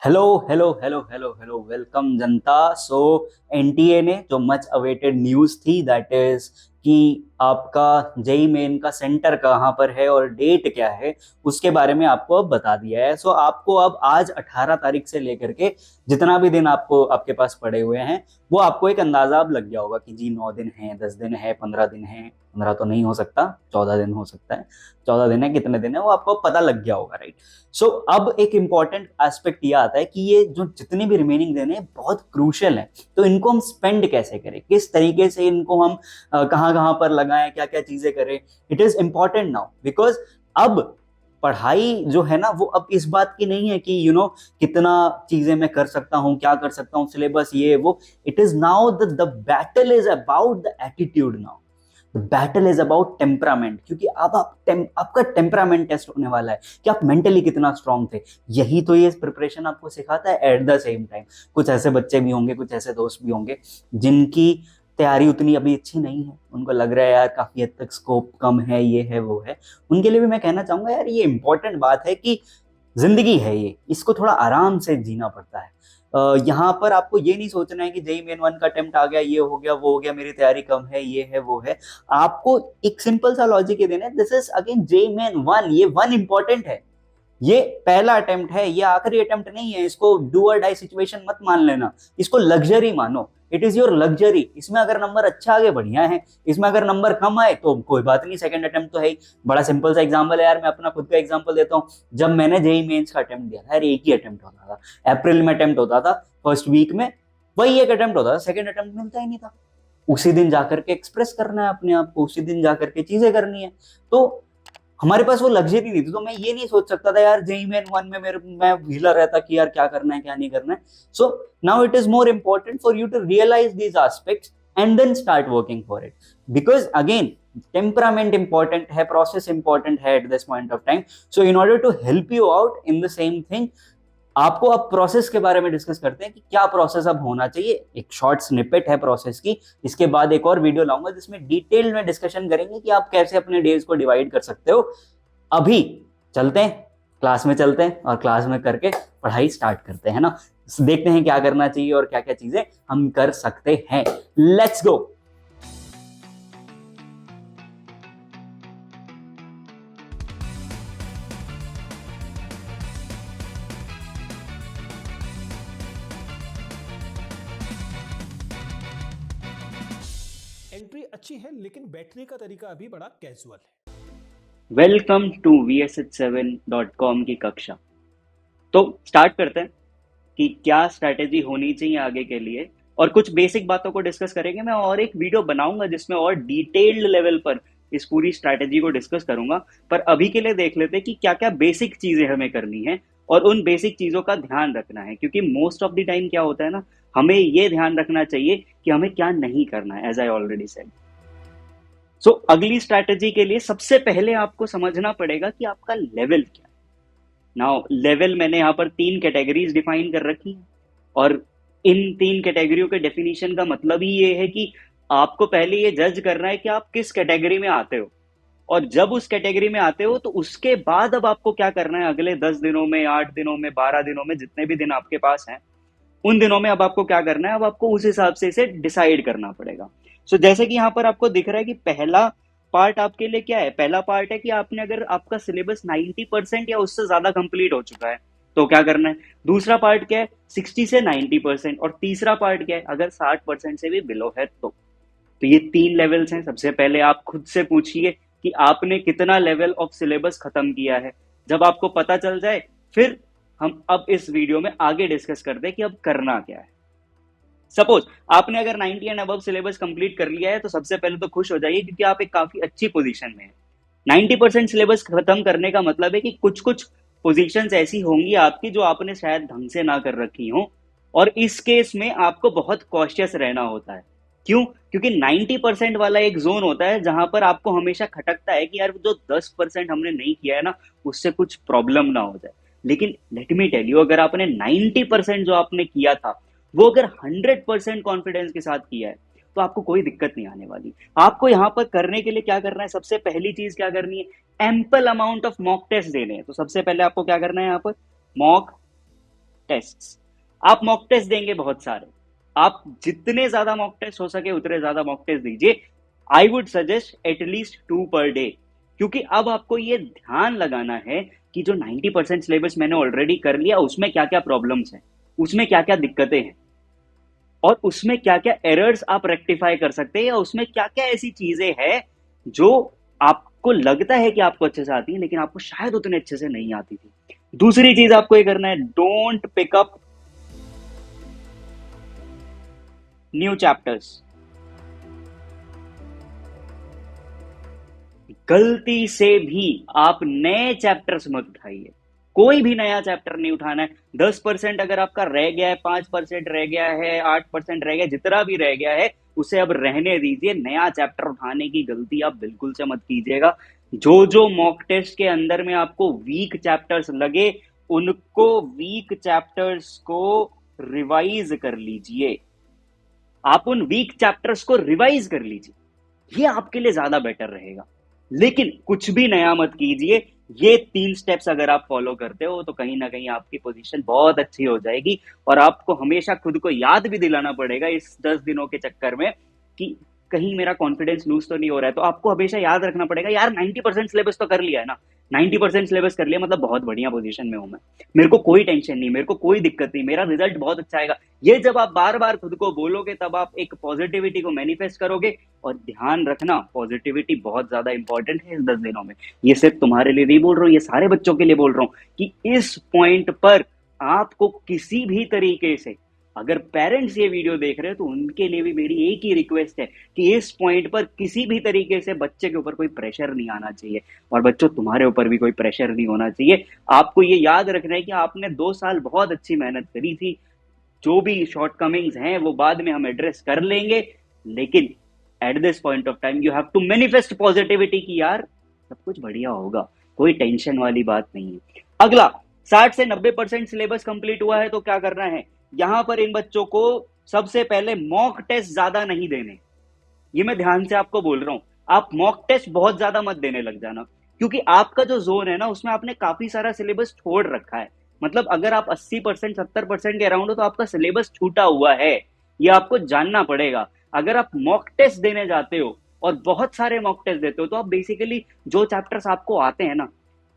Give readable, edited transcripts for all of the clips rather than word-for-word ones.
Hello hello hello hello hello welcome जनता। सो NTA ने जो much awaited news थी that is कि आपका जेई मेन का सेंटर कहाँ पर है और डेट क्या है, उसके बारे में आपको अब बता दिया है। सो आपको अब आज 18 तारीख से लेकर के जितना भी दिन आपको आपके पास पड़े हुए हैं वो आपको एक अंदाजा अब लग गया होगा कि जी 9 दिन है, 10 दिन है, 15 दिन है। 15 तो नहीं हो सकता, 14 दिन हो सकता है। 14 दिन है, कितने दिन है वो आपको पता लग गया होगा, राइट। सो अब एक इंपॉर्टेंट एस्पेक्ट ये आता है कि ये जो जितने भी रिमेनिंग दिन है बहुत क्रूशियल है। तो इनको हम स्पेंड कैसे करें, किस तरीके से इनको हम कहाँ कहाँ पर लगाएं, क्या क्या चीजें करें। It is important now because अब पढ़ाई जो है ना वो अब इस बात की नहीं है कि कितना चीजें मैं कर सकता हूँ, क्या कर सकता हूँ, सिलेबस ये वो। It is now the battle is about the attitude now. Battle is about temperament, क्योंकि अब आपका टेम्परामेंट टेस्ट होने वाला है कि आप मेंटली कितना स्ट्रांग थे। यही तो ये प्रिपरेशन आपको सिखाता है। एट द सेम टाइम कुछ ऐसे बच्चे भी होंगे, कुछ ऐसे दोस्त भी होंगे जिनकी तैयारी उतनी अभी अच्छी नहीं है, उनको लग रहा है यार काफी हद तक स्कोप कम है, ये है वो है। उनके लिए भी मैं कहना चाहूंगा यार ये इंपॉर्टेंट बात है कि जिंदगी है ये, इसको थोड़ा आराम से जीना पड़ता है। यहाँ पर आपको ये नहीं सोचना है कि जेई मेन वन का अटेम्प्ट आ गया, ये हो गया वो हो गया, मेरी तैयारी कम है, ये है वो है। आपको एक सिंपल सा लॉजिक ये देना है, this is again JEE Main one, ये वन इंपॉर्टेंट है। ये पहला अटेम्प्ट है, ये आखिरी अटेम्प्ट नहीं है। इसको डू और डाई सिचुएशन मत मान लेना, इसको लग्जरी मानो। It is your luxury. इसमें अगर नंबर अच्छा आगे बढ़िया है, इसमें अगर नंबर कम आए तो कोई बात नहीं, सेकंड अटेम्प्ट तो है ही। बड़ा सिंपल सा एग्जांपल है यार, मैं अपना खुद का एग्जांपल देता हूँ। जब मैंने जेई मेंस का अटेम्प्ट दिया था यार, एक ही अटेम्प्ट होता था, अप्रैल में अटेम्प्ट होता था, फर्स्ट वीक में वही एक अटेम्प्ट होता था, सेकंड अटेम्प्ट मिलता ही नहीं था। उसी दिन जाकर के एक्सप्रेस करना है अपने आप को, उसी दिन जाकर के चीजें करनी है। तो हमारे पास वो लग्जरी नहीं थी, तो मैं ये नहीं सोच सकता था यार जेई मेन वन में मेरे मैं हिला रहता कि यार क्या करना है क्या नहीं करना है। So now it is more important for you to realise these aspects and then start working for it. Because again temperament important है, प्रोसेस इंपॉर्टेंट है at this point of time. So in order to help you out in the same thing, आपको अब process के बारे में discuss करते हैं कि क्या प्रोसेस अब होना चाहिए। एक शॉर्ट स्निपेट है प्रोसेस की। इसके बाद एक और वीडियो लाऊंगा जिसमें डिटेल में डिस्कशन करेंगे कि आप कैसे अपने डेज को डिवाइड कर सकते हो। अभी चलते हैं, क्लास में चलते हैं और क्लास में करके पढ़ाई स्टार्ट करते हैं ना। देखते हैं क्या करना चाहिए और क्या क्या चीजें हम कर सकते हैं। Let's go. एंट्री अच्छी है लेकिन बैठने का तरीका अभी बड़ा कैजुअल है। वेलकम टू vsh7.com की कक्षा। तो स्टार्ट करते हैं कि क्या स्ट्रैटेजी होनी चाहिए आगे के लिए, और कुछ बेसिक बातों को डिस्कस करेंगे। मैं और एक वीडियो बनाऊंगा जिसमें और डिटेल्ड लेवल पर इस पूरी स्ट्रैटेजी को डिस्कस करूंगा। पर अभी के लिए देख लेते हैं कि क्या क्या बेसिक चीजें हमें करनी है और उन बेसिक चीजों का ध्यान रखना है, क्योंकि मोस्ट ऑफ द टाइम क्या होता है ना, हमें ये ध्यान रखना चाहिए कि हमें क्या नहीं करना है, एज आई ऑलरेडी सेड। सो अगली स्ट्रैटेजी के लिए सबसे पहले आपको समझना पड़ेगा कि आपका लेवल क्या है। नाउ लेवल मैंने यहाँ पर तीन कैटेगरीज डिफाइन कर रखी है, और इन तीन कैटेगरियों के डेफिनेशन का मतलब ही ये है कि आपको पहले ये जज करना है कि आप किस कैटेगरी में आते हो। और जब उस कैटेगरी में आते हो तो उसके बाद अब आपको क्या करना है, अगले 10 दिनों में, 8 दिनों में, 12 दिनों में, जितने भी दिन आपके पास हैं, उन दिनों में अब आपको क्या करना है, अब आपको उस हिसाब से इसे डिसाइड करना पड़ेगा। सो जैसे कि यहाँ पर आपको दिख रहा है कि पहला पार्ट आपके लिए क्या है। पहला पार्ट है कि आपने अगर आपका सिलेबस 90% या उससे ज्यादा कंप्लीट हो चुका है तो क्या करना है। दूसरा पार्ट क्या है, 60 से 90%। और तीसरा पार्ट क्या है, अगर 60% से भी बिलो है तो ये तीन लेवल्स हैं। सबसे पहले आप खुद से पूछिए कि आपने कितना लेवल ऑफ सिलेबस खत्म किया है। जब आपको पता चल जाए फिर हम अब इस वीडियो में आगे डिस्कस करते हैं कि अब करना क्या है। सपोज आपने अगर 90 एंड अबव सिलेबस कंप्लीट कर लिया है तो सबसे पहले तो खुश हो जाइए, क्योंकि आप एक काफी अच्छी पोजीशन में हैं। 90% सिलेबस खत्म करने का मतलब है कि कुछ कुछ पोजीशंस ऐसी होंगी आपकी जो आपने शायद ढंग से ना कर रखी हो, और इस केस में आपको बहुत कॉशियस रहना होता है। क्यों? क्योंकि 90% वाला एक जोन होता है जहां पर आपको हमेशा खटकता है कि यार जो 10% हमने नहीं किया है ना, उससे कुछ प्रॉब्लम ना हो जाए। लेकिन लेट मी टेल यू, अगर आपने 90% जो आपने किया था वो अगर 100% कॉन्फिडेंस के साथ किया है तो आपको कोई दिक्कत नहीं आने वाली। आपको यहाँ पर करने के लिए क्या करना है, सबसे पहली चीज क्या करनी है, ample amount of mock test देने हैं। तो सबसे पहले आपको क्या करना है, यहाँ पर मॉक टेस्ट। आप मॉक टेस्ट देंगे बहुत सारे, आप जितने ज्यादा मॉक टेस्ट हो सके उतने ज्यादा मॉक टेस्ट दीजिए। I would suggest at least 2 per day, क्योंकि अब आपको ये ध्यान लगाना है कि जो 90% सिलेबस मैंने ऑलरेडी कर लिया उसमें क्या क्या प्रॉब्लम्स हैं, उसमें क्या क्या दिक्कतें हैं, और उसमें क्या क्या एरर्स आप रेक्टिफाई कर सकते हैं, या उसमें क्या क्या ऐसी चीजें हैं जो आपको लगता है कि आपको अच्छे से आती है लेकिन आपको शायद उतने अच्छे से नहीं आती थी। दूसरी चीज आपको ये करना है, don't pick up new chapters. गलती से भी आप नए चैप्टर्स मत उठाइए, कोई भी नया चैप्टर नहीं उठाना है। 10% अगर आपका रह गया है, 5% रह गया है, 8% रह गया, जितना भी रह गया है उसे अब रहने दीजिए। नया चैप्टर उठाने की गलती आप बिल्कुल से मत कीजिएगा। जो जो मॉक टेस्ट के अंदर में आपको वीक चैप्टर्स लगे उनको वीक चैप्टर्स को रिवाइज कर लीजिए, आप उन वीक चैप्टर्स को रिवाइज कर लीजिए, ये आपके लिए ज्यादा बेटर रहेगा। लेकिन कुछ भी नया मत कीजिए। ये 3 स्टेप्स अगर आप फॉलो करते हो तो कहीं ना कहीं आपकी पोजीशन बहुत अच्छी हो जाएगी, और आपको हमेशा खुद को याद भी दिलाना पड़ेगा इस 10 दिनों के चक्कर में कि कहीं मेरा कॉन्फिडेंस लूज तो नहीं हो रहा है। तो आपको हमेशा याद रखना पड़ेगा, यार 90% सिलेबस तो कर लिया है ना, 90% सिलेबस कर लिया मतलब बहुत बढ़िया पोजीशन में हूं मैं, मेरे को कोई टेंशन नहीं, मेरे को कोई दिक्कत नहीं, मेरा रिजल्ट बहुत अच्छा आएगा। ये जब आप बार बार खुद को बोलोगे तब आप एक पॉजिटिविटी को मैनिफेस्ट करोगे। और ध्यान रखना, पॉजिटिविटी बहुत ज्यादा इंपॉर्टेंट है इस 10 दिनों में। ये सिर्फ तुम्हारे लिए नहीं बोल रहा हूँ, ये सारे बच्चों के लिए बोल रहा हूँ कि इस पॉइंट पर आपको किसी भी तरीके से, अगर पेरेंट्स ये वीडियो देख रहे हैं तो उनके लिए भी मेरी एक ही रिक्वेस्ट है कि इस पॉइंट पर किसी भी तरीके से बच्चे के ऊपर कोई प्रेशर नहीं आना चाहिए, और बच्चों तुम्हारे ऊपर भी कोई प्रेशर नहीं होना चाहिए। आपको ये याद रखना है कि आपने 2 साल बहुत अच्छी मेहनत करी थी, जो भी शॉर्टकमिंग्स हैं वो बाद में हम एड्रेस कर लेंगे, लेकिन at this point of time you have to manifest positivity कि यार सब कुछ बढ़िया होगा, कोई टेंशन वाली बात नहीं है। अगला, 60 से 90% सिलेबस कंप्लीट हुआ है तो क्या करना है, यहां पर इन बच्चों को सबसे पहले मॉक टेस्ट ज्यादा नहीं देने। ये मैं ध्यान से आपको बोल रहा हूं, आप मॉक टेस्ट बहुत ज्यादा मत देने लग जाना, क्योंकि आपका जो जोन है ना उसमें आपने काफी सारा सिलेबस छोड़ रखा है। मतलब अगर आप 80% 70% के अराउंड हो तो आपका सिलेबस छूटा हुआ है, ये आपको जानना पड़ेगा। अगर आप मॉक टेस्ट देने जाते हो और बहुत सारे मॉक टेस्ट देते हो तो आप बेसिकली जो चैप्टर्स आपको आते हैं ना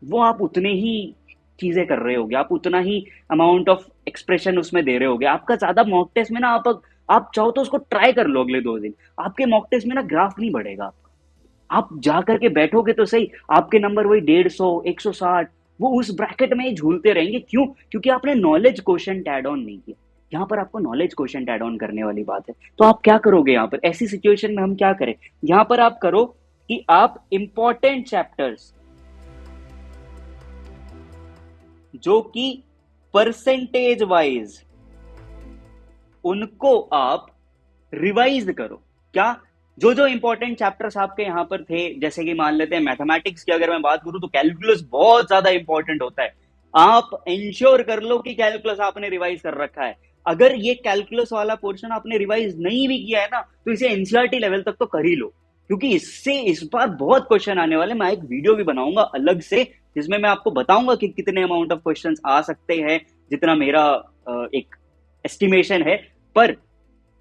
वो आप उतने ही चीजें कर रहे होगे, आप उतना ही अमाउंट ऑफ एक्सप्रेशन उसमें दे रहे होगे। आपका ज्यादा मॉक टेस्ट में ना आप चाहो तो उसको ट्राई कर लो अगले 2 दिन, आपके मॉक टेस्ट में ना ग्राफ नहीं बढ़ेगा आपका। आप जा करके बैठोगे तो सही, आपके नंबर वही 150 160 वो उस ब्रैकेट में ही झूलते रहेंगे। क्यों? क्योंकि आपने नॉलेज क्वोशंट ऐड ऑन नहीं किया। यहाँ पर आपको नॉलेज क्वोशंट ऐड ऑन करने वाली बात है। तो आप क्या करोगे यहाँ पर, ऐसी सिचुएशन में हम क्या करें, यहाँ पर आप करो कि आप इंपॉर्टेंट चैप्टर्स जो कि परसेंटेज वाइज उनको आप रिवाइज करो। क्या? जो जो इंपॉर्टेंट चैप्टर्स आपके यहां पर थे, जैसे कि मान लेते हैं मैथमेटिक्स की अगर मैं बात करूं तो कैलकुलस बहुत ज्यादा इंपॉर्टेंट होता है। आप इंश्योर कर लो कि कैलकुलस आपने रिवाइज कर रखा है। अगर ये कैलकुलस वाला पोर्शन आपने रिवाइज नहीं भी किया है ना तो इसे एनसीईआरटी लेवल तक तो कर ही लो, क्योंकि इससे इस बार बहुत क्वेश्चन आने वाले। मैं एक वीडियो भी बनाऊंगा अलग से जिसमें मैं आपको बताऊंगा कि कितने अमाउंट ऑफ क्वेश्चंस आ सकते हैं, जितना मेरा एक एस्टिमेशन है। पर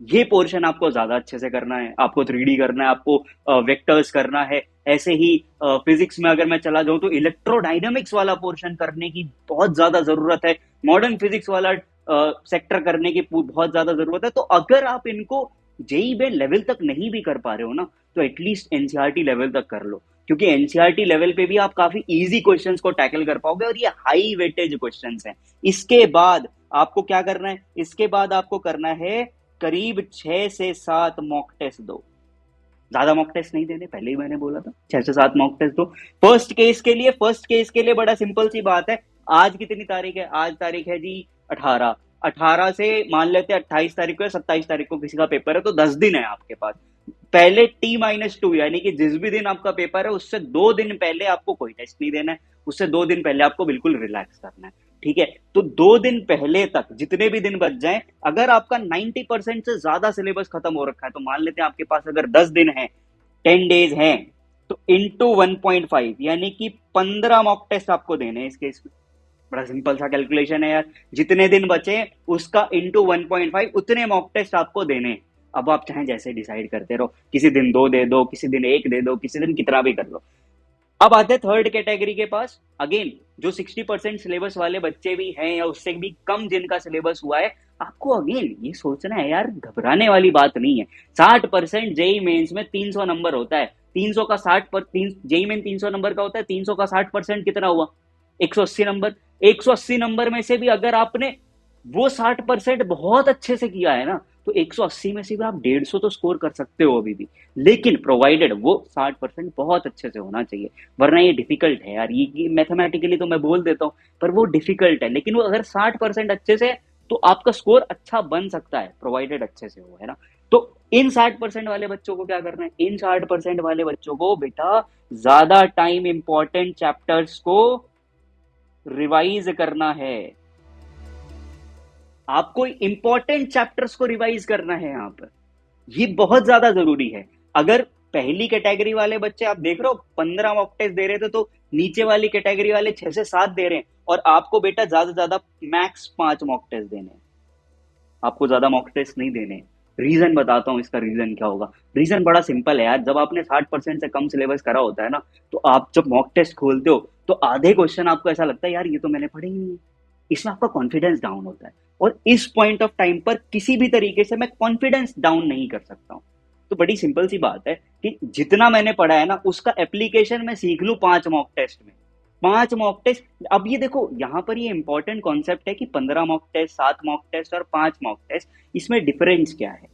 ये पोर्शन आपको ज्यादा अच्छे से करना है, आपको 3D करना है, आपको वेक्टर्स करना है। ऐसे ही फिजिक्स में अगर मैं चला जाऊं तो इलेक्ट्रोडायनामिक्स वाला पोर्शन करने की बहुत ज्यादा जरूरत है, मॉडर्न फिजिक्स वाला सेक्टर करने की बहुत ज्यादा जरूरत है। तो अगर आप इनको जेई में लेवल तक नहीं भी कर पा रहे हो ना तो एटलीस्ट एनसीईआरटी लेवल तक कर लो, क्योंकि एनसीईआरटी लेवल पे भी आप काफी इजी क्वेश्चंस को टैकल कर पाओगे और ये हाई वेटेज क्वेश्चंस हैं। इसके बाद आपको क्या करना है, इसके बाद आपको करना है करीब 6 से 7 मॉक टेस्ट दो। ज्यादा मॉक टेस्ट नहीं देने, पहले ही मैंने बोला था 6 से 7 मॉक टेस्ट दो। फर्स्ट केस के लिए बड़ा सिंपल सी बात है। आज कितनी तारीख है? आज तारीख है जी 18। 18 से मान लेते हैं 28 तारीख को या 27 तारीख को किसी का पेपर है, तो 10 दिन है आपके पास। पहले T-2 यानी कि जिस भी दिन आपका पेपर है उससे 2 दिन पहले आपको कोई टेस्ट नहीं देना है, उससे 2 दिन पहले आपको बिल्कुल रिलैक्स करना है। ठीक है, तो 2 दिन पहले तक जितने भी दिन बच जाएं, अगर आपका 90% से ज्यादा सिलेबस खत्म हो रखा है तो मान लेते हैं आपके पास अगर 10 दिन है, 10 डेज हैं, तो इंटू 1.5 यानी कि 15 मॉक टेस्ट आपको देने हैं इस केस में। बड़ा सिंपल सा कैलकुलेशन है यार, जितने दिन बचे उसका इंटू 1.5, उतने मॉक टेस्ट आपको देने। अब आप चाहे जैसे डिसाइड करते रहो, किसी दिन 2 दे दो, किसी दिन 1 दे दो, किसी दिन कितना भी कर लो। अब आते हैं थर्ड कैटेगरी के पास। अगेन जो 60% सिलेबस वाले बच्चे भी हैं या उससे भी कम जिनका सिलेबस हुआ है, आपको अगेन ये सोचना है यार, घबराने वाली बात नहीं है। 60% जेई मेंस में 300 नंबर होता है। 300 का 60 जेई मेन 300 नंबर का होता है, 300 का 60% कितना हुआ? 180 नंबर। 180 नंबर में से भी अगर आपने वो 60% बहुत अच्छे से किया है ना, तो 180 में से भी आप 150 तो स्कोर कर सकते हो अभी भी। लेकिन प्रोवाइडेड वो 60% बहुत अच्छे से होना चाहिए, वरना ये डिफिकल्ट है यार। ये मैथमेटिकली तो मैं बोल देता हूँ, पर वो डिफिकल्ट है। लेकिन वो अगर 60% अच्छे से, तो आपका स्कोर अच्छा बन सकता है, प्रोवाइडेड अच्छे से हो, है ना। तो इन 60% वाले बच्चों को क्या करना है? इन 60% वाले बच्चों को बेटा ज्यादा टाइम इंपॉर्टेंट चैप्टर्स को रिवाइज करना है। आपको इंपॉर्टेंट चैप्टर्स को रिवाइज करना है यहाँ पर, ये बहुत ज्यादा जरूरी है। अगर पहली कैटेगरी वाले बच्चे आप देख रहे हो 15 मॉक टेस्ट दे रहे थे, तो नीचे वाली कैटेगरी वाले 6 से 7 दे रहे हैं, और आपको बेटा ज्यादा से ज्यादा मैक्स 5 मॉक टेस्ट देने हैं। आपको ज्यादा मॉक टेस्ट नहीं देने। रीजन बताता हूँ इसका, रीजन क्या होगा। रीजन बड़ा सिंपल है यार, जब आपने 60% से कम सिलेबस करा होता है ना, तो आप जब मॉक टेस्ट खोलते हो तो आधे क्वेश्चन आपको ऐसा लगता है यार ये तो मैंने पढ़े ही नहीं है। इसमें आपका कॉन्फिडेंस डाउन होता है, और इस पॉइंट ऑफ टाइम पर किसी भी तरीके से मैं कॉन्फिडेंस डाउन नहीं कर सकता हूँ। तो बड़ी सिंपल सी बात है कि जितना मैंने पढ़ा है ना, उसका एप्लीकेशन मैं सीख लूं 5 मॉक टेस्ट में। 5 मॉक टेस्ट। अब ये देखो यहाँ पर ये इंपॉर्टेंट कॉन्सेप्ट है कि 15 मॉक टेस्ट, 7 मॉक टेस्ट और 5 मॉक टेस्ट, इसमें डिफरेंस क्या है,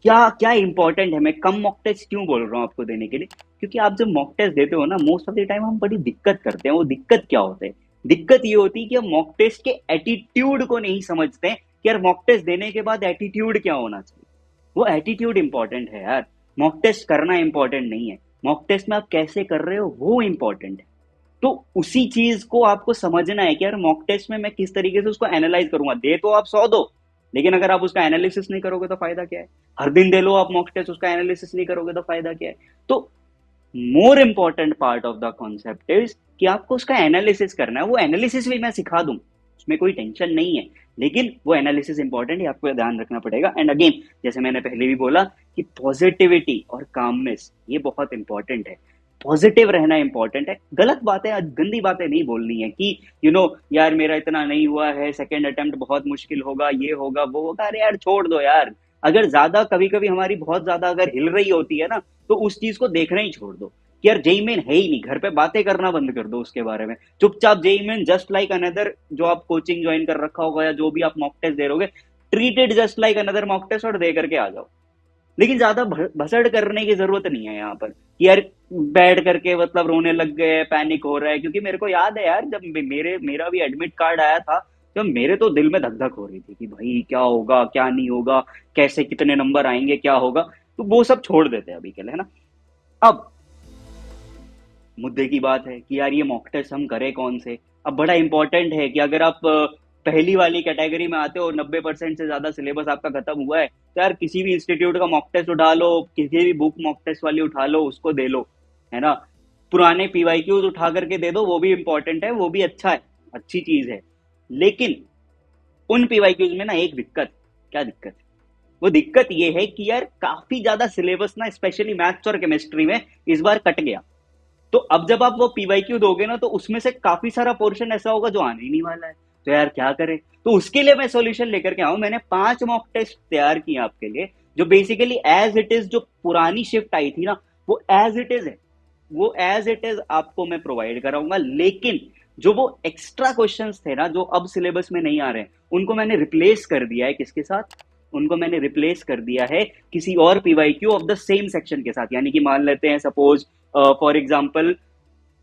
क्या क्या इंपॉर्टेंट है। मैं कम मॉक टेस्ट क्यों बोल रहा हूँ आपको देने के लिए? क्योंकि आप जब मॉक टेस्ट देते हो ना, मोस्ट ऑफ द टाइम हम बड़ी दिक्कत करते हैं। वो दिक्कत क्या होता है? दिक्कत ये होती है कि हम मॉक टेस्ट के एटीट्यूड को नहीं समझते हैं कि यार मॉक टेस्ट देने के बाद एटीट्यूड क्या होना चाहिए। वो एटीट्यूड इंपॉर्टेंट है यार, मॉक टेस्ट करना इंपॉर्टेंट नहीं है। मॉक टेस्ट में आप कैसे कर रहे हो वो इंपॉर्टेंट है। तो उसी चीज को आपको समझना है कि यार मॉक टेस्ट में मैं किस तरीके से उसको एनालाइज करूंगा। दे तो आप 100 दो, लेकिन अगर आप उसका एनालिसिस नहीं करोगे तो फायदा क्या है? हर दिन दे लो आप मॉक टेस्ट, उसका एनालिसिस नहीं करोगे तो फायदा क्या है? तो more important part of the concept is कि आपको उसका एनालिसिस करना है। वो एनालिसिस भी मैं सिखा दूं, उसमें कोई टेंशन नहीं है, लेकिन वो एनालिसिस इंपॉर्टेंट है, आपको ध्यान रखना पड़ेगा। एंड अगेन जैसे मैंने पहले भी बोला कि पॉजिटिविटी और कामनेस ये बहुत इंपॉर्टेंट है। पॉजिटिव रहना इंपॉर्टेंट है। गलत बातें, गंदी बातें नहीं बोलनी है कि यार मेरा इतना नहीं हुआ है, सेकेंड अटेम्प्ट बहुत मुश्किल होगा, ये होगा वो होगा। अरे यार छोड़ दो यार। अगर ज्यादा कभी कभी हमारी बहुत ज्यादा अगर हिल रही होती है ना, तो उस चीज को देखना ही छोड़ दो कि यार जेई मेन है ही नहीं, घर पे बातें करना बंद कर दो उसके बारे में। चुपचाप JEE Main just like another, जो आप कोचिंग ज्वाइन कर रखा होगा या जो भी आप मॉक टेस्ट दे रहोगे, treated just like another mock test और दे करके आ जाओ। लेकिन ज्यादा भसड़ करने की जरूरत नहीं है यहाँ पर कि यार बैठ करके मतलब रोने लग गए, पैनिक हो रहा है। क्योंकि मेरे को याद है यार, जब मेरा भी एडमिट कार्ड आया था, तो मेरे तो दिल में धक धक हो रही थी कि भाई क्या होगा क्या नहीं होगा, कैसे कितने नंबर आएंगे क्या होगा। तो वो सब छोड़ देते हैं अभी के लिए, है ना। अब मुद्दे की बात है कि यार ये मॉक टेस्ट हम करें कौन से। अब बड़ा इंपॉर्टेंट है कि अगर आप पहली वाली कैटेगरी में आते हो, 90% से ज्यादा सिलेबस आपका खत्म हुआ है, तो यार किसी भी इंस्टीट्यूट का मॉक टेस्ट उठा लो, किसी भी बुक मॉक टेस्ट वाली उठा लो, उसको दे लो, है ना। पुराने पीवाईक्यूज उठा करके दे दो, वो भी इंपॉर्टेंट है, वो भी अच्छा है, अच्छी चीज है। लेकिन उन पीवाईक्यूज में ना एक दिक्कत, क्या दिक्कत? वो दिक्कत ये है कि यार काफी ज्यादा सिलेबस ना, स्पेशली मैथ्स और केमिस्ट्री में इस बार कट गया। तो अब जब आप वो पीवाईक्यू दोगे ना, तो उसमें से काफी सारा पोर्शन ऐसा होगा जो आने ही नहीं वाला है। तो यार क्या करें? तो उसके लिए मैं सॉल्यूशन लेकर के आऊं। मैंने 5 मॉक टेस्ट तैयार किए आपके लिए, जो बेसिकली एज इट इज, जो पुरानी शिफ्ट आई थी ना, वो एज इट इज है। वो एज इट इज आपको मैं प्रोवाइड कराऊंगा। लेकिन जो वो एक्स्ट्रा क्वेश्चंस थे ना, जो अब सिलेबस में नहीं आ रहे हैं, उनको मैंने रिप्लेस कर दिया है। किसके साथ? उनको मैंने रिप्लेस कर दिया है किसी और PYQ of the same section के साथ। यानी कि मान लेते हैं suppose for example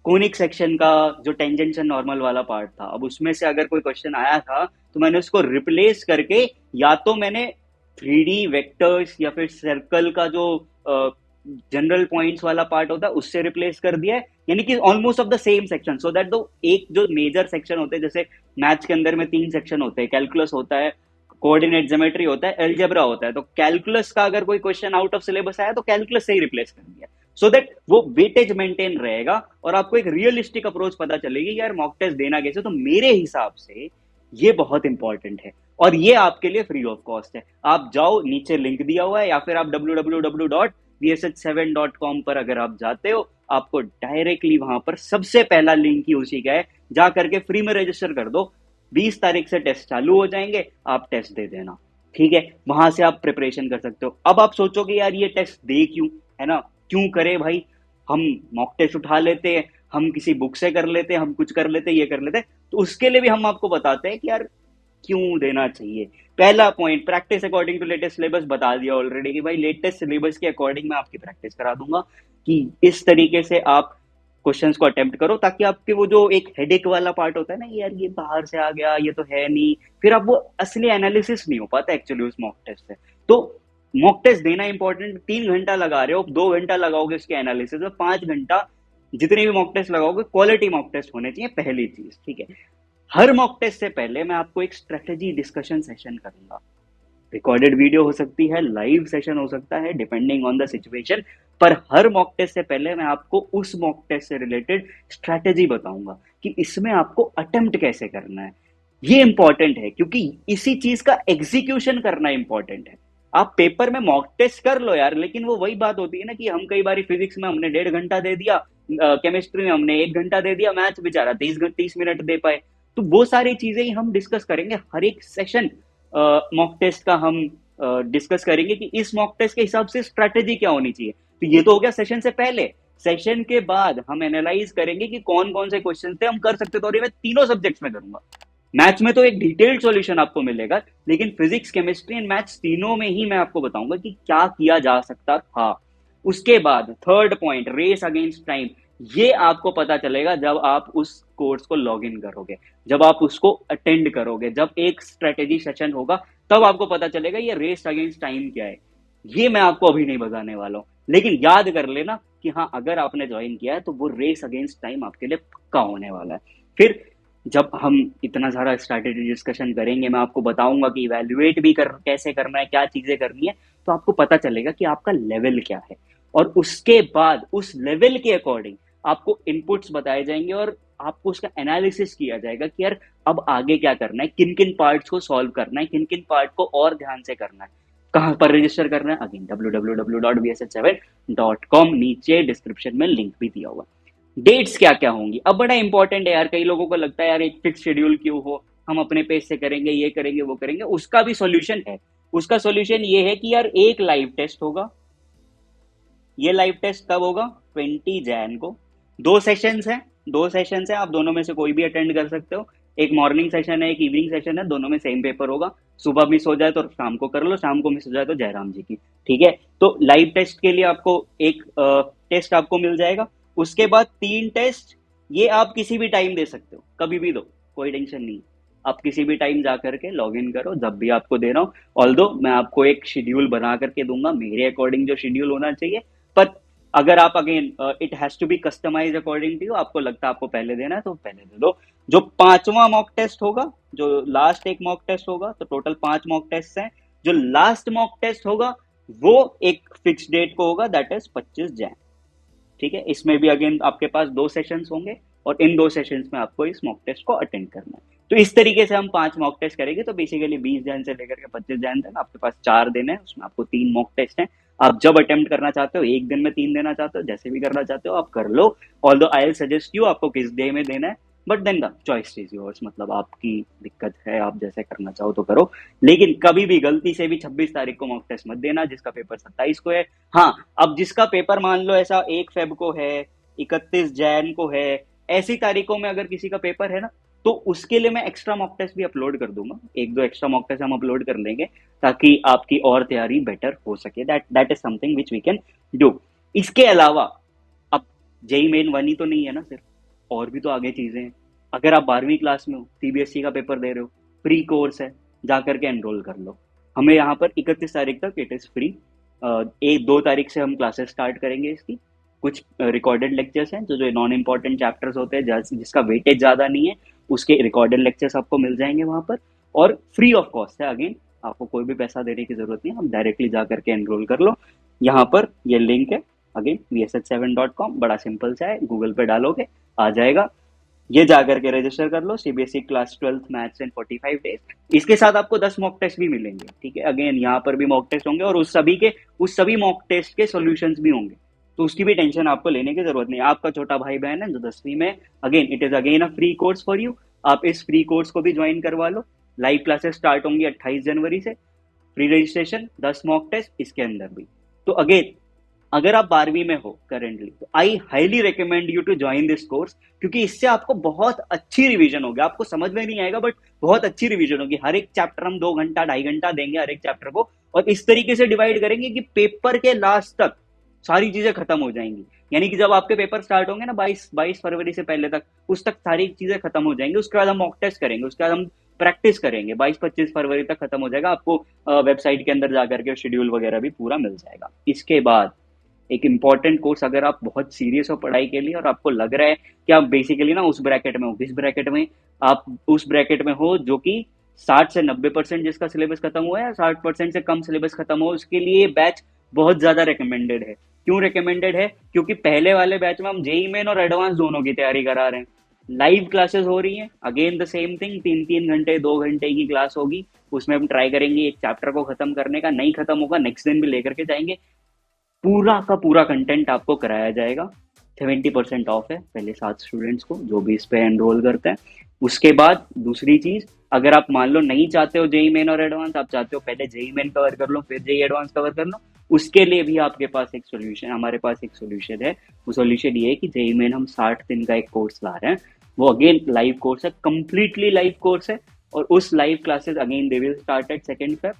conic section का जो टेंजेंशन नॉर्मल वाला पार्ट था, अब उसमें से अगर कोई क्वेश्चन आया था, तो मैंने उसको रिप्लेस करके, या तो मैंने 3D वेक्टर्स या फिर सर्कल का जो जनरल पॉइंट्स वाला पार्ट होता है उससे रिप्लेस कर दिया है। यानी कि almost of the same section, so that दो एक जो मेजर सेक्शन होते हैं, जैसे मैथ्स के अंदर में 3 सेक्शन होते हैं, कैलकुलस होता है, कोऑर्डिनेट ज्योमेट्री होता है, एलजेब्रा होता है। तो कैलकुलस का अगर कोई क्वेश्चन आउट ऑफ सिलेबस आया तो कैलकुलस से ही रिप्लेस कर दिया। सो दैट वो वेटेज मेंटेन रहेगा और आपको एक रियलिस्टिक अप्रोच पता चलेगी कि यार मॉक टेस्ट देना कैसे। तो मेरे हिसाब से ये बहुत इंपॉर्टेंट है और ये आपके लिए फ्री ऑफ कॉस्ट है। आप जाओ, नीचे लिंक दिया हुआ है, या फिर आप www.vsh7.com पर अगर आप जाते हो, आपको डायरेक्टली वहां पर सबसे पहला लिंक ही उसी का है, जा करके फ्री में रजिस्टर कर दो। 20 तारीख से टेस्ट चालू हो जाएंगे, आप टेस्ट दे देना, ठीक है। वहां से आप प्रिपरेशन कर सकते हो। अब आप सोचोगे यार ये टेस्ट दे क्यों, है ना, क्यों करे भाई, हम मॉक टेस्ट उठा लेते हैं, हम किसी बुक से कर लेते हैं, हम कुछ कर लेते हैं, ये कर लेते हैं। तो उसके लिए भी हम आपको बताते हैं कि यार क्यों देना चाहिए। पहला point, practice according to latest syllabus, बता दिया ऑलरेडी कि भाई लेटेस्ट सिलेबस के अकॉर्डिंग मैं आपकी प्रैक्टिस करा दूंगा कि इस तरीके से आप क्वेश्चंस को अटेम्प्ट करो, ताकि आपके वो जो एक हेडेक वाला पार्ट होता है ना, यार ये बाहर से आ गया, ये तो है नहीं, फिर आप वो असली एनालिसिस नहीं हो पाता एक्चुअली उस मॉक टेस्ट से। तो मॉक टेस्ट देना इंपॉर्टेंट। 3 घंटा लगा रहे हो, 2 घंटा लगाओगे उसके एनालिसिस में, 5 घंटा जितने भी मॉक टेस्ट लगाओगे क्वालिटी मॉक टेस्ट होने चाहिए, पहली चीज, ठीक है। हर मॉक टेस्ट से पहले मैं आपको एक स्ट्रेटेजी डिस्कशन सेशन करूंगा। रिकॉर्डेड वीडियो हो सकती है, लाइव सेशन हो सकता है, डिपेंडिंग ऑन द सिचुएशन। पर हर मॉक टेस्ट से पहले मैं आपको उस मॉक टेस्ट से रिलेटेड स्ट्रेटेजी बताऊंगा कि इसमें आपको अटेम्प्ट कैसे करना है। ये इंपॉर्टेंट है क्योंकि इसी चीज का एग्जीक्यूशन करना इंपॉर्टेंट है। आप पेपर में मॉक टेस्ट कर लो यार, लेकिन वो वही बात होती है ना कि हम कई बार फिजिक्स में हमने 1.5 घंटा दे दिया, केमिस्ट्री में हमने 1 घंटा दे दिया, मैथ्स बेचारा 30 मिनट दे पाए। तो वो सारी चीजें ही हम डिस्कस करेंगे हर एक सेशन मॉक टेस्ट का। हम डिस्कस करेंगे कि इस मॉक टेस्ट के हिसाब से स्ट्रैटेजी क्या होनी चाहिए। तो ये तो हो गया सेशन से पहले। सेशन के बाद हम एनालाइज करेंगे कि कौन कौन से क्वेश्चन थे हम कर सकते थे, और ये मैं तीनों सब्जेक्ट्स में करूंगा। मैथ्स में तो एक डिटेल्ड सॉल्यूशन आपको मिलेगा, लेकिन फिजिक्स, केमिस्ट्री एंड मैथ्स तीनों में ही मैं आपको बताऊंगा कि क्या किया जा सकता था। उसके बाद third point, race against time. ये आपको पता चलेगा जब आप उस कोर्स को लॉग इन करोगे, जब आप उसको अटेंड करोगे, जब एक स्ट्रेटेजी सेशन होगा, तब आपको पता चलेगा ये रेस अगेंस्ट टाइम क्या है। ये मैं आपको अभी नहीं बताने वाला हूं, लेकिन याद कर लेना कि हाँ, अगर आपने ज्वाइन किया है तो वो रेस अगेंस्ट टाइम आपके लिए पक्का होने वाला है। फिर जब हम इतना सारा स्ट्रैटेजी डिस्कशन करेंगे, मैं आपको बताऊंगा कि इवैल्यूएट भी कैसे करना है, क्या चीजें करनी है, तो आपको पता चलेगा कि आपका लेवल क्या है। और उसके बाद उस लेवल के अकॉर्डिंग आपको इनपुट्स बताए जाएंगे और आपको उसका एनालिसिस किया जाएगा कि यार अब आगे क्या करना है, किन किन पार्ट्स को सॉल्व करना है, किन किन पार्ट को और ध्यान से करना है, कहां पर रजिस्टर करना है। अगेन www.vsh7.com, नीचे डिस्क्रिप्शन में लिंक भी दिया हुआ। डेट्स क्या क्या होंगी, अब बड़ा इंपॉर्टेंट है यार। कई लोगों को लगता है यार एक फिक्स शेड्यूल क्यों हो, हम अपने पेज से करेंगे, ये करेंगे, वो करेंगे। उसका भी सॉल्यूशन है। उसका सॉल्यूशन ये है कि यार एक लाइव टेस्ट होगा। ये लाइव टेस्ट कब होगा? 20 जैन को। 2 सेशंस हैं, 2 सेशंस हैं, आप दोनों में से कोई भी अटेंड कर सकते हो। एक मॉर्निंग सेशन है, एक इवनिंग सेशन है, दोनों में सेम पेपर होगा। सुबह मिस हो जाए तो शाम को कर लो, शाम को मिस हो जाए तो जयराम जी की, ठीक है। तो लाइव टेस्ट के लिए आपको एक टेस्ट आपको मिल जाएगा। उसके बाद 3 टेस्ट, ये आप किसी भी टाइम दे सकते हो, कभी भी दो, कोई टेंशन नहीं। आप किसी भी टाइम जा करके लॉग इन करो, जब भी आपको देना हो। ऑल्दो मैं आपको एक शेड्यूल बना करके दूंगा, मेरे अकॉर्डिंग जो शेड्यूल होना चाहिए। पर अगर आप again it has to be customise according to you, आपको लगता है आपको पहले देना है तो पहले दे दो। जो 5वां मॉक टेस्ट होगा, जो लास्ट एक मॉक टेस्ट होगा, तो टोटल 5 मॉक टेस्ट हैं। जो लास्ट मॉक टेस्ट होगा वो एक फिक्स डेट को होगा, दैट इज 25 जैन, ठीक है। इसमें भी अगेन आपके पास 2 सेशंस होंगे और इन 2 सेशंस में आपको इस मॉक टेस्ट को अटेंड करना है। तो इस तरीके से हम 5 मॉक टेस्ट करेंगे। तो बेसिकली 20 जैन से लेकर के 25 जैन तक आपके पास 4 दिन है, उसमें आपको 3 मॉक टेस्ट हैं। आप जब अटेम्प्ट करना चाहते हो, एक दिन में 3 देना चाहते हो, जैसे भी करना चाहते हो आप कर लो। Although I will suggest you आपको किस डे में देना है, but then the choice is yours. मतलब आपकी दिक्कत है, आप जैसे करना चाहो तो करो। लेकिन कभी भी गलती से भी 26 तारीख को मॉक टेस्ट मत देना, जिसका पेपर 27 को है। हाँ, अब जिसका पेपर मान लो ऐसा 1 फेब को है, 31 जैन को है, ऐसी तारीखों में अगर किसी का पेपर है ना, तो उसके लिए मैं एक्स्ट्रा मॉक टेस्ट भी अपलोड कर दूंगा। 1-2 एक्स्ट्रा मॉक टेस्ट हम अपलोड कर लेंगे ताकि आपकी और तैयारी बेटर हो सके। That is something which we can do. इसके अलावा अब जेई मेन 1 ही तो नहीं है ना सिर्फ, और भी तो आगे चीजें हैं। अगर आप 12वीं क्लास में हो, सीबीएसई का पेपर दे रहे हो, फ्री कोर्स है, जा करके एनरोल कर लो। हमें यहाँ पर 31 तारीख तक इट इज फ्री। 1-2 तारीख से हम क्लासेस स्टार्ट करेंगे इसकी। कुछ रिकॉर्डेड लेक्चर्स हैं, जो जो नॉन इम्पॉर्टेंट चैप्टर्स होते हैं, जिसका वेटेज ज़्यादा नहीं है, उसके रिकॉर्डेड लेक्चर्स आपको मिल जाएंगे वहाँ पर। और फ्री ऑफ कॉस्ट है, अगेन आपको कोई भी पैसा देने की जरूरत नहीं है, हम डायरेक्टली जा करके एनरोल कर लो। यहाँ पर ये लिंक है, अगेन vsh7.com, बड़ा सिंपल सा है, गूगल पे डालोगे आ जाएगा। ये जाकर के रजिस्टर कर लो, CBSE class 12th maths in 45 days. इसके साथ आपको 10 मॉक टेस्ट भी मिलेंगे, ठीक है। अगेन यहाँ पर भी मॉक टेस्ट होंगे और उस सभी मॉक टेस्ट के सॉल्यूशंस भी होंगे, तो उसकी भी टेंशन आपको लेने की जरूरत नहीं। आपका छोटा भाई बहन है जो 10वीं में, again it is again a free course for you. आप इस फ्री कोर्स को भी ज्वाइन करवा लो। लाइव क्लासेस स्टार्ट होंगी 28 जनवरी से, फ्री रजिस्ट्रेशन, 10 मॉक टेस्ट इसके अंदर भी। तो अगेन अगर आप 12वीं में हो करेंटली, तो I highly recommend you to join this course, क्योंकि इससे आपको बहुत अच्छी रिवीजन होगी। आपको समझ में नहीं आएगा बट बहुत अच्छी रिवीजन होगी। हर एक चैप्टर हम 2 घंटा 2.5 घंटा देंगे हर एक चैप्टर को, और इस तरीके से डिवाइड करेंगे कि पेपर के लास्ट तक सारी चीजें खत्म हो जाएंगी। यानी कि जब आपके पेपर स्टार्ट होंगे ना 22 फरवरी से पहले तक, उस तक सारी चीजें खत्म हो जाएंगी। उसके बाद हम मॉक टेस्ट करेंगे, उसके बाद हम प्रैक्टिस करेंगे। 22-25 फरवरी तक खत्म हो जाएगा। आपको वेबसाइट के अंदर जाकर के शेड्यूल वगैरह भी पूरा मिल जाएगा। इसके बाद एक इम्पॉर्टेंट कोर्स, अगर आप बहुत सीरियस हो पढ़ाई के लिए और आपको लग रहा है कि आप बेसिकली ना उस ब्रैकेट में हो, किस ब्रैकेट में आप उस ब्रैकेट में हो जो कि 60 से 90% जिसका सिलेबस खत्म हुआ है, 60% से कम सिलेबस खत्म हो, उसके लिए बैच बहुत ज्यादा रिकमेंडेड है। क्यों रिकमेंडेड है? क्योंकि पहले वाले बैच में हम जेई मेन और एडवांस दोनों की तैयारी करा रहे हैं। लाइव क्लासेस हो रही हैं, अगेन द सेम थिंग, 3-3 घंटे 2 घंटे की क्लास होगी। उसमें हम ट्राई करेंगे एक चैप्टर को खत्म करने का, नहीं खत्म होगा नेक्स्ट दिन भी लेकर के जाएंगे। पूरा का पूरा कंटेंट आपको कराया जाएगा। 70% ऑफ है पहले 7 स्टूडेंट्स को जो भी इस पे एनरोल करते हैं। उसके बाद दूसरी चीज, अगर आप मान लो नहीं चाहते हो जेई मेन और एडवांस, आप चाहते हो पहले जेई मेन कवर कर लो फिर जेई एडवांस कवर कर लो, उसके लिए भी आपके पास एक सोल्यूशन, हमारे पास एक सोल्यूशन है। वो सोल्यूशन ये है कि जेई मेन हम 60 दिन का एक कोर्स ला रहे हैं। वो अगेन लाइव कोर्स है, कंप्लीटली लाइव कोर्स है। और उस live classes again they will start at 2 Feb.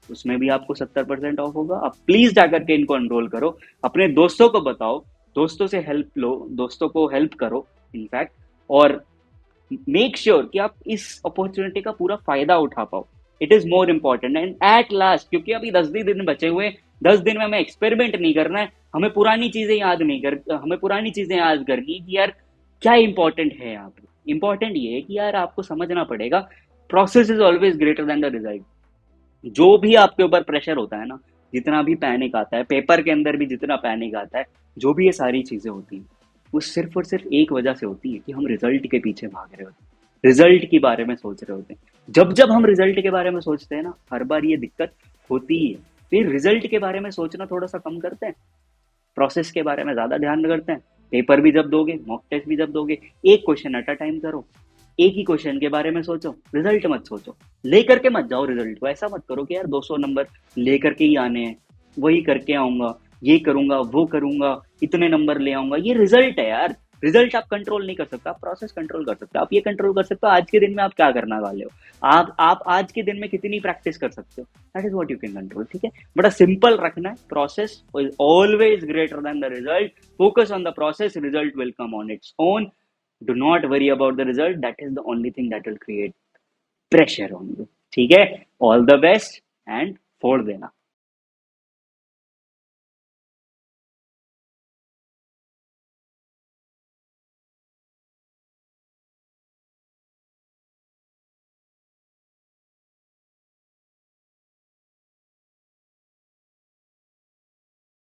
उसमें भी आपको 70% ऑफ होगा। आप प्लीज जाकर के इनको एनरोल करो, अपने दोस्तों को बताओ, दोस्तों से हेल्प लो, दोस्तों को हेल्प करो इनफैक्ट, और मेक श्योर कि आप इस अपॉर्चुनिटी का पूरा फायदा उठा पाओ। It is more important and at last, क्योंकि अभी 10 दिन बचे हुए, 10 दिन में हमें एक्सपेरिमेंट नहीं करना है, हमें पुरानी चीजें याद करनी कि यार क्या इंपॉर्टेंट है यहाँ पे। इंपॉर्टेंट ये है कि यार आपको समझना पड़ेगा, process is always greater than the result. जो भी आपके ऊपर प्रेशर होता है ना, जितना भी पैनिक आता है, पेपर के अंदर भी जितना पैनिक आता है, जो भी ये सारी चीजें होती हैं, वो सिर्फ और सिर्फ एक वजह से होती है कि हम रिजल्ट के पीछे भाग रहे होते हैं, रिजल्ट के बारे में सोच रहे होते हैं। जब जब हम रिजल्ट के बारे में सोचते हैं ना, हर बार ये दिक्कत होती ही है। फिर रिजल्ट के बारे में सोचना थोड़ा सा कम करते हैं, प्रोसेस के बारे में ज्यादा ध्यान करते हैं। पेपर भी जब दोगे, मॉक टेस्ट भी जब दोगे, एक क्वेश्चन एट अ टाइम करो, एक ही क्वेश्चन के बारे में सोचो, रिजल्ट मत सोचो। लेकर के मत जाओ रिजल्ट को, ऐसा मत करो कि यार 200 नंबर लेकर के ही आने हैं, वही करके आऊंगा, ये करूंगा वो करूंगा, इतने नंबर ले आऊंगा। ये रिजल्ट है यार, रिजल्ट आप कंट्रोल नहीं कर सकते, आप प्रोसेस कंट्रोल कर सकते हो। आप ये कंट्रोल कर सकते हो आज के दिन में आप क्या करना वाले हो, आप आज के दिन में कितनी प्रैक्टिस कर सकते हो, that is what you can control. ठीक है, बड़ा सिंपल रखना है, process is always greater than the result. Focus on the process, result will come on its own. Do not worry about the result. That is the only thing that will create pressure on you. ठीक है, all the best and फोड़ देना।